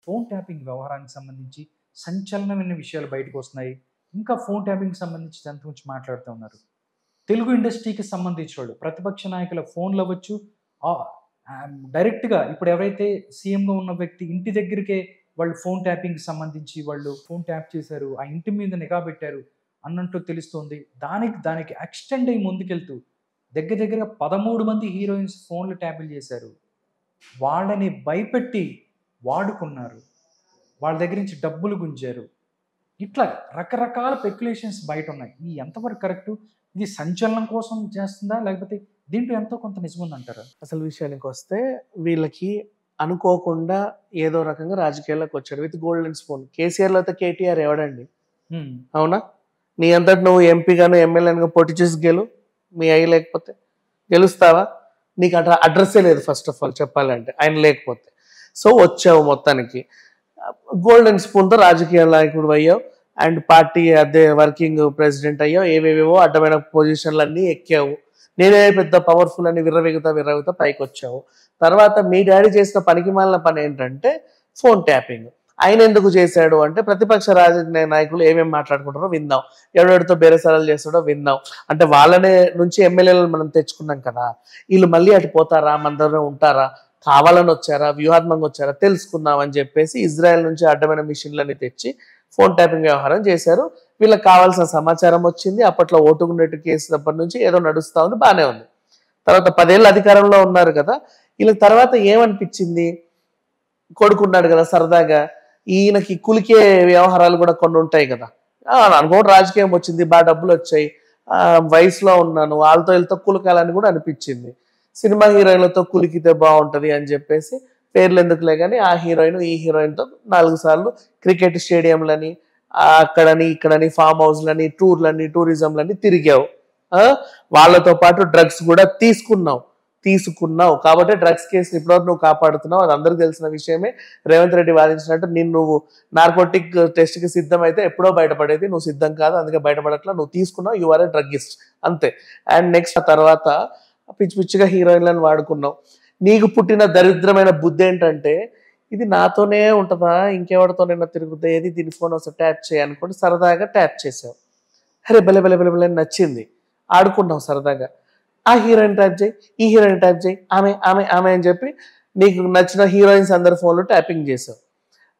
Phone tapping వ్యవహారానికి సంబంధించి సంచలనమైన విషయాలు బయటకు వస్తున్నాయి. ఇంకా ఫోన్ ట్యాపింగ్‌కి సంబంధించి దాని గురించి మాట్లాడుతూ ఉన్నారు. తెలుగు ఇండస్ట్రీకి సంబంధించిన వాళ్ళు ప్రతిపక్ష నాయకుల ఫోన్‌లు అవ్వచ్చు, ఆహ్, డైరెక్ట్‌గా ఇప్పుడు ఎవరైతే సీఎంగా ఉన్న వ్యక్తి ఇంటి దగ్గరికే వాళ్ళు ఫోన్ ట్యాపింగ్‌కి సంబంధించి వాళ్ళు ఫోన్ ట్యాప్ చేశారు. ఆ ఇంటి మీద నిఘా పెట్టారు అన్నట్టు తెలుస్తోంది. దానికి ఎక్స్‌టెండ్ అయ్యి ముందుకెళ్తూ దగ్గరగా 13 మంది హీరోయిన్స్ ఫోన్‌లు ట్యాపులు చేశారు. వాళ్ళని భయపెట్టి వాడుకున్నారు. వాళ్ళ దగ్గర నుంచి డబ్బులు గుంజారు. ఇట్లా రకరకాల స్పెక్యులేషన్స్ బయటున్నాయి. ఇది ఎంతవరకు కరెక్టు? ఇది సంచలనం కోసం చేస్తుందా? లేకపోతే దీంట్లో ఎంతో కొంత నిజముందంటారా? అసలు విషయానికొస్తే వీళ్ళకి అనుకోకుండా ఏదో రకంగా రాజకీయాల్లోకి వచ్చాడు విత్ గోల్డెన్ స్పూన్. కేసీఆర్‌లో అయితే కేటీఆర్ ఎవడండి? హ్మ్. అవునా? నీ అంతట నువ్వు ఎంపీగాను, ఎమ్మెల్యేగా పోటీ చేసి మీ అయ్య లేకపోతే గెలుస్తావా? నీకు అడ్రస్సే లేదు ఫస్ట్ ఆఫ్ ఆల్ చెప్పాలంటే ఆయన లేకపోతే. సో వచ్చావు మొత్తానికి. గోల్డెన్ స్పూన్‌తో రాజకీయ నాయకుడు అయ్యావు అండ్ పార్టీ అదే వర్కింగ్ ప్రెసిడెంట్ అయ్యావు. ఏవేవేవో అడ్డమైన పొజిషన్లన్నీ ఎక్కావు. నేనే పెద్ద పవర్ఫుల్ అని విర్రవీగుతా పైకొచ్చావు. తర్వాత మీ డాడీ చేసిన పనికిమాలిన పని ఏంటంటే ఫోన్ ట్యాపింగ్. ఆయన ఎందుకు చేశాడు అంటే ప్రతిపక్ష రాజకీయ నాయకులు ఏమేమి మాట్లాడుకుంటారో విందాం, ఎవరెవరితో బేరసారాలు చేస్తాడో విందాం. అంటే వాళ్ళనే నుంచి ఎమ్మెల్యేలను మనం తెచ్చుకున్నాం కదా, వీళ్ళు మళ్ళీ అటు పోతారా, మన దగ్గర ఉంటారా, కావాలని వచ్చారా, వ్యూహాత్మకంగా వచ్చారా తెలుసుకుందాం అని చెప్పేసి ఇజ్రాయెల్ నుంచి అడ్డమైన మిషన్లని తెచ్చి ఫోన్ ట్యాపింగ్ వ్యవహారం చేశారు. వీళ్ళకి కావాల్సిన సమాచారం వచ్చింది. అప్పట్లో ఓటుకున్నట్టు కేసు అప్పటి నుంచి ఏదో నడుస్తూ ఉంది, బాగానే ఉంది. తర్వాత 10 ఏళ్ళు అధికారంలో ఉన్నారు కదా, వీళ్ళకి తర్వాత ఏమనిపించింది, కొడుకున్నాడు కదా సరదాగా, ఈయనకి కులికే వ్యవహారాలు కూడా కొన్ని ఉంటాయి కదా, అనుకోండి రాజకీయం వచ్చింది, బాగా డబ్బులు వచ్చాయి, వయసులో ఉన్నాను, వాళ్ళతో వీళ్ళతో కులకాలని కూడా అనిపించింది. సినిమా హీరోయిన్లతో కులికితే బాగుంటుంది అని చెప్పేసి పేర్లు ఎందుకులే కానీ ఆ హీరోయిన్ ఈ హీరోయిన్తో 4 సార్లు క్రికెట్ స్టేడియంలని అక్కడని ఇక్కడని ఫామ్ హౌస్లని టూరిజంలని తిరిగావు. వాళ్ళతో పాటు డ్రగ్స్ కూడా తీసుకున్నావు కాబట్టి డ్రగ్స్ కేసు ఇప్పటివరకు నువ్వు కాపాడుతున్నావు. అది అందరికీ తెలిసిన విషయమే. రేవంత్ రెడ్డి వాదించినట్టు నువ్వు నార్కోటిక్ టెస్ట్కి సిద్ధం అయితే ఎప్పుడో బయటపడేది, నువ్వు సిద్ధం కాదు అందుకే బయటపడట్లా, నువ్వు తీసుకున్నావు, యు ఆర్ ఏ డ్రగ్గిస్ట్ అంతే. అండ్ నెక్స్ట్ ఆ తర్వాత పిచ్చిగా హీరోయిన్లను వాడుకున్నావు. నీకు పుట్టిన దరిద్రమైన బుద్ధి ఏంటంటే ఇది నాతోనే ఉంటుందా, ఇంకెవరితోనైనా తిరుగుతుంది, ఏది దీని ఫోన్ వస్తే ట్యాప్ చేయనుకోండి సరదాగా ట్యాప్ చేసావు. అరే బెల నచ్చింది, ఆడుకున్నావు సరదాగా. ఆ హీరోయిన్ ట్యాప్ చేయి, ఈ హీరోయిన్ ట్యాప్ చేయి, ఆమె అని చెప్పి నీకు నచ్చిన హీరోయిన్స్ అందరి ఫోన్లు ట్యాపింగ్ చేసావు.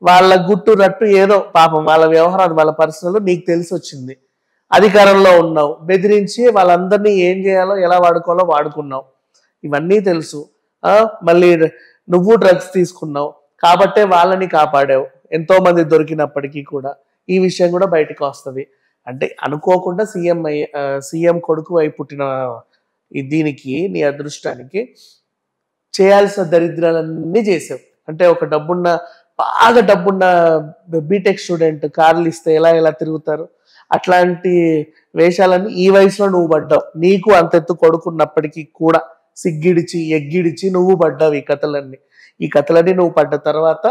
వాళ్ళ గుట్టు రట్టు ఏదో పాపం వాళ్ళ వ్యవహారాలు వాళ్ళ పర్సనల్ నీకు తెలిసి వచ్చింది. అధికారంలో ఉన్నావు, బెదిరించి వాళ్ళందరినీ ఏం చేయాలో ఎలా వాడుకోవాలో వాడుకున్నావు, ఇవన్నీ తెలుసు. మళ్ళీ నువ్వు డ్రగ్స్ తీసుకున్నావు కాబట్టే వాళ్ళని కాపాడావు. ఎంతో మంది దొరికినప్పటికీ కూడా ఈ విషయం కూడా బయటకు వస్తుంది. అంటే అనుకోకుండా సీఎం కొడుకు అయి పుట్టిన దీనికి నీ అదృష్టానికి చేయాల్సిన దరిద్రాలన్నీ చేసావు. అంటే ఒక బాగా డబ్బున్న బీటెక్ స్టూడెంట్ కార్లు ఇస్తే ఎలా తిరుగుతారు, అట్లాంటి వేషాలన్నీ ఈ వయసులో నువ్వు పడ్డావు. నీకు అంతెత్తు కొడుకున్నప్పటికీ కూడా ఎగ్గిడిచి నువ్వు పడ్డావు ఈ కథలన్నీ నువ్వు పడ్డ తర్వాత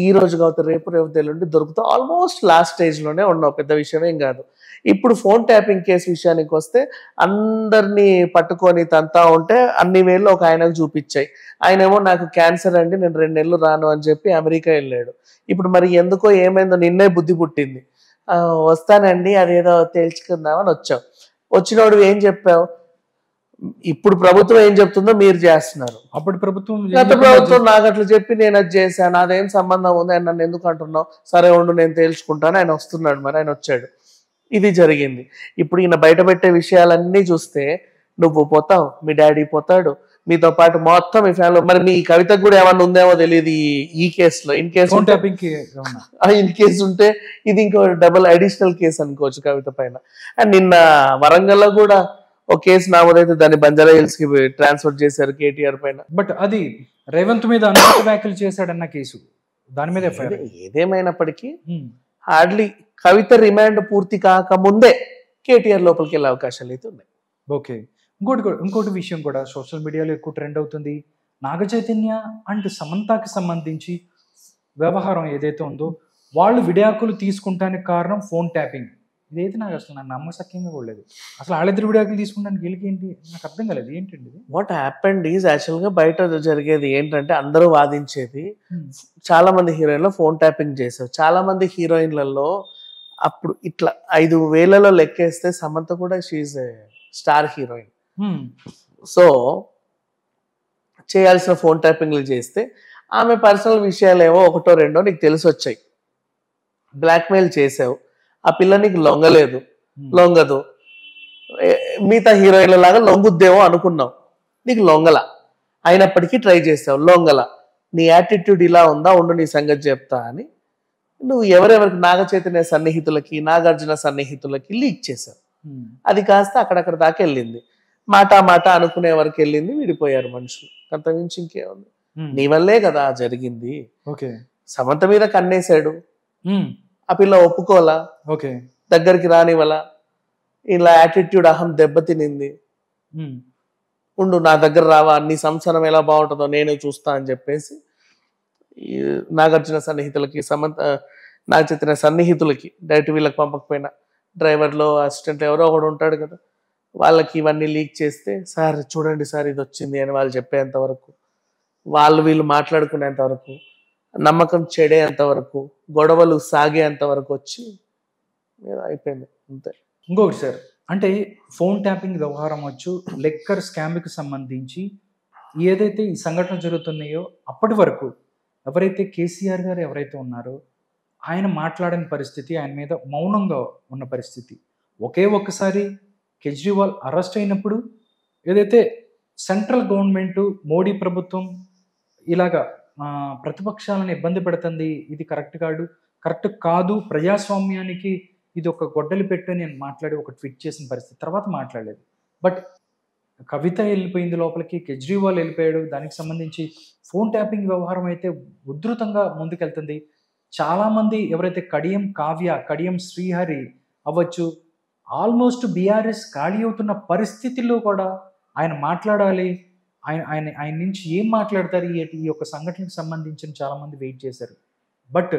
ఈ రోజు కావచ్చు రేపు ఎల్లుండి దొరుకుతావు. ఆల్మోస్ట్ లాస్ట్ స్టేజ్లోనే ఉన్నావు, పెద్ద విషయమేం కాదు. ఇప్పుడు ఫోన్ ట్యాపింగ్ కేసు విషయానికి వస్తే అందరినీ పట్టుకొని తంతా ఉంటే అన్ని వేళ్ళు ఒక ఆయనకు చూపించాయి. ఆయనేమో నాకు క్యాన్సర్ అండి, నేను 2 నెలలు రాను అని చెప్పి అమెరికా వెళ్ళాడు. ఇప్పుడు మరి ఎందుకో ఏమైందో నిన్నే బుద్ధి పుట్టింది, వస్తానండి అదేదో తేల్చుకుందామని వచ్చావు. వచ్చినోడు ఏం చెప్పావు, ఇప్పుడు ప్రభుత్వం ఏం చెప్తుందో మీరు చేస్తున్నారు. అప్పుడు గత ప్రభుత్వం నాకు అట్లా చెప్పి నేను అది చేశాను, అదేం సంబంధం ఉంది, ఆయన నన్ను ఎందుకు అంటున్నావు, సరే ఉండు నేను తేల్చుకుంటాను, ఆయన వస్తున్నాడు, మరి ఆయన వచ్చాడు, ఇది జరిగింది. ఇప్పుడు ఈయన బయటపెట్టే విషయాలన్నీ చూస్తే నువ్వు పోతావు, మీ డాడీ పోతాడు, మీతో పాటు మొత్తం మీ ఫ్యామిలీ. మరి మీ కవితకు కూడా ఏమన్నా ఉందేమో తెలియదు ఈ కేసులో. ఇన్ కేసు ఉంటే ఇది ఇంకో డబుల్ అడిషనల్ కేసు అనుకోవచ్చు కవిత పైన. అండ్ నిన్న వరంగల్లో కూడా ఒక కేసు నామోదైతే దాన్ని బంజారా హిల్స్ కి ట్రాన్స్ఫర్ చేశారు కేటీఆర్ పైన. బట్ అది రేవంత్ మీద అనుచిత వ్యాఖ్యలు చేశాడన్న కేసు, దాని మీద ఏదేమైనప్పటికీ హార్డ్లీ కవిత రిమాండ్ పూర్తి కాకముందే కేటీఆర్ లోపలికి వెళ్ళే అవకాశాలు అయితే ఉన్నాయి. ఓకే, ఇంకోటి విషయం కూడా సోషల్ మీడియాలో ఎక్కువ ట్రెండ్ అవుతుంది. నాగ చైతన్య అండ్ సమంతకి సంబంధించి వ్యవహారం ఏదైతే ఉందో వాళ్ళు విడాకులు తీసుకుంటానికి కారణం ఫోన్ ట్యాపింగ్. ఇదైతే నాకు అసలు నాకు నమ్మశక్యంగా కూడా లేదు. అసలు వాళ్ళిద్దరు విడాకులు తీసుకుంటానికి వీళ్ళకి ఏంటి నాకు అర్థం కాలేదు, ఏంటండి ఇది? వాట్ హ్యాపెండ్ ఈజ్ యాక్చువల్గా బయట జరిగేది ఏంటంటే అందరూ వాదించేది Hmm. చాలా మంది హీరోయిన్లు ఫోన్ ట్యాపింగ్ చేశారు. చాలా మంది హీరోయిన్లలో అప్పుడు ఇట్లా 5,000 లెక్కేస్తే సమంత కూడా షీఈ్ స్టార్ హీరోయిన్. Hmm. సో చేయాల్సిన ఫోన్ ట్యాపింగ్లు చేస్తే ఆమె పర్సనల్ విషయాలు ఏమో ఒకటో రెండో నీకు తెలిసి వచ్చాయి. బ్లాక్మెయిల్ చేసావు, ఆ పిల్ల నీకు లొంగలేదు, లొంగదు. మిగతా హీరోయిన్ల లాగా లొంగుద్దేమో అనుకున్నావు, నీకు లొంగల. అయినప్పటికీ ట్రై చేసావు, లొంగల. నీ యాటిట్యూడ్ ఇలా ఉందా, ఉండు నీ సంగతి చెప్తా అని నువ్వు ఎవరెవరికి నాగ చైతన్య సన్నిహితులకి, నాగార్జున సన్నిహితులకి లీక్ చేసావు. Hmm. అది కాస్త అక్కడక్కడ దాకా వెళ్ళింది. మాట అనుకునే వరకు వెళ్ళింది, విడిపోయారు మనుషులు. అంతమించి ఇంకేముంది? Hmm. నీ వల్లే కదా జరిగింది. ఓకే. సమంత మీద కన్నేశాడు, Hmm. ఆ పిల్ల ఒప్పుకోలా, ఓకే. దగ్గరికి రానివ్వలా, ఇలా యాటిట్యూడ్ అహం దెబ్బతినింది. Hmm. ఉండు నా దగ్గర రావా, నీ సంసారం ఎలా బాగుంటుందో నేను చూస్తా అని చెప్పేసి ఈ నాగార్జున సన్నిహితులకి, నాగ చైతన్య సన్నిహితులకి, డైరెక్ట్ వీళ్ళకి పంపకపోయినా డ్రైవర్లో అసిస్టెంట్ ఎవరో ఒకడు ఉంటాడు కదా, వాళ్ళకి ఇవన్నీ లీక్ చేస్తే సార్ చూడండి సార్ ఇది వచ్చింది అని వాళ్ళు చెప్పేంత వరకు, వాళ్ళు వీళ్ళు మాట్లాడుకునేంత వరకు, నమ్మకం చెడేంత వరకు, గొడవలు సాగేంత వరకు వచ్చి అయిపోయింది అంతే. ఇంకొకటి సార్, అంటే ఫోన్ ట్యాపింగ్ వ్యవహారం వచ్చు, లెక్కర్ స్కామ్కి సంబంధించి ఏదైతే ఈ సంఘటనలు జరుగుతున్నాయో అప్పటి వరకు ఎవరైతే కేసీఆర్ గారు ఎవరైతే ఉన్నారో ఆయన మాట్లాడని పరిస్థితి, ఆయన మీద మౌనంగా ఉన్న పరిస్థితి. ఒక్కసారి కేజ్రీవాల్ అరెస్ట్ అయినప్పుడు ఏదైతే సెంట్రల్ గవర్నమెంట్ మోడీ ప్రభుత్వం ఇలాగా ప్రతిపక్షాలను ఇబ్బంది పెడుతుంది, ఇది కరెక్ట్ కాదు, ప్రజాస్వామ్యానికి ఇది ఒక గొడ్డలి పెట్టు నేను మాట్లాడి ఒక ట్వీట్ చేసిన పరిస్థితి, తర్వాత మాట్లాడలేదు. బట్ కవిత వెళ్ళిపోయింది లోపలికి, కేజ్రీవాల్ వెళ్ళిపోయాడు, దానికి సంబంధించి ఫోన్ ట్యాపింగ్ వ్యవహారం అయితే ఉధృతంగా ముందుకెళ్తుంది. చాలామంది ఎవరైతే కడియం కావ్య, కడియం శ్రీహరి అవ్వచ్చు, ఆల్మోస్ట్ బీఆర్ఎస్ ఖాళీ అవుతున్న పరిస్థితుల్లో కూడా ఆయన మాట్లాడాలి, ఆయన నుంచి ఏం మాట్లాడతారు ఈ యొక్క సంఘటనకు సంబంధించిన చాలామంది వెయిట్ చేశారు. బట్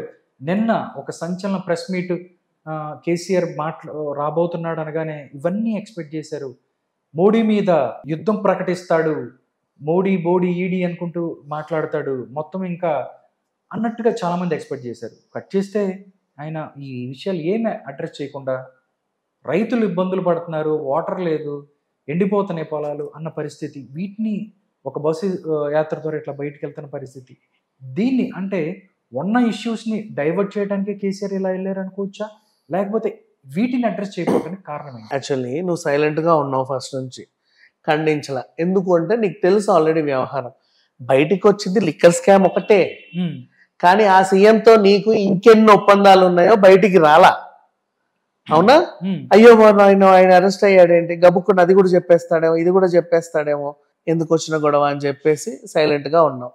నిన్న ఒక సంచలన ప్రెస్ మీట్, కేసీఆర్ రాబోతున్నాడు అనగానే ఇవన్నీ ఎక్స్పెక్ట్ చేశారు. మోడీ మీద యుద్ధం ప్రకటిస్తాడు, మోడీ ఈడీ అనుకుంటూ మాట్లాడతాడు మొత్తం ఇంకా అన్నట్టుగా చాలామంది ఎక్స్పెక్ట్ చేశారు. కట్ చేస్తే ఆయన ఈ విషయాలు ఏమీ అడ్రస్ చేయకుండా రైతులు ఇబ్బందులు పడుతున్నారు, వాటర్ లేదు, ఎండిపోతున్నాయి పొలాలు అన్న పరిస్థితి, వీటిని ఒక బస్సు యాత్ర ద్వారా ఇట్లా బయటకు వెళ్తున్న పరిస్థితి, దీన్ని అంటే ఉన్న ఇష్యూస్ని డైవర్ట్ చేయడానికి కేసీఆర్ ఇలా వెళ్ళారు అనుకోవచ్చా, లేకపోతే వీటిని అడ్రస్ చేయకపోవడానికి కారణం ఏంటి? యాక్చువల్లీ నువ్వు సైలెంట్గా ఉన్నావు ఫస్ట్ నుంచి, ఖండించలా. ఎందుకు అంటే నీకు తెలుసు ఆల్రెడీ వ్యవహారం. బయటికి వచ్చింది లిక్కర్ స్కామ్ ఒకటే, కానీ ఆ సీఎంతో నీకు ఇంకెన్ని ఒప్పందాలు ఉన్నాయో బయటికి రాలా. అవునా? అయ్యో ఆయన అరెస్ట్ అయ్యాడేంటి, గబుక్కుని అది కూడా చెప్పేస్తాడేమో, ఇది కూడా చెప్పేస్తాడేమో, ఎందుకు వచ్చిన గొడవ అని చెప్పేసి సైలెంట్గా ఉన్నావు.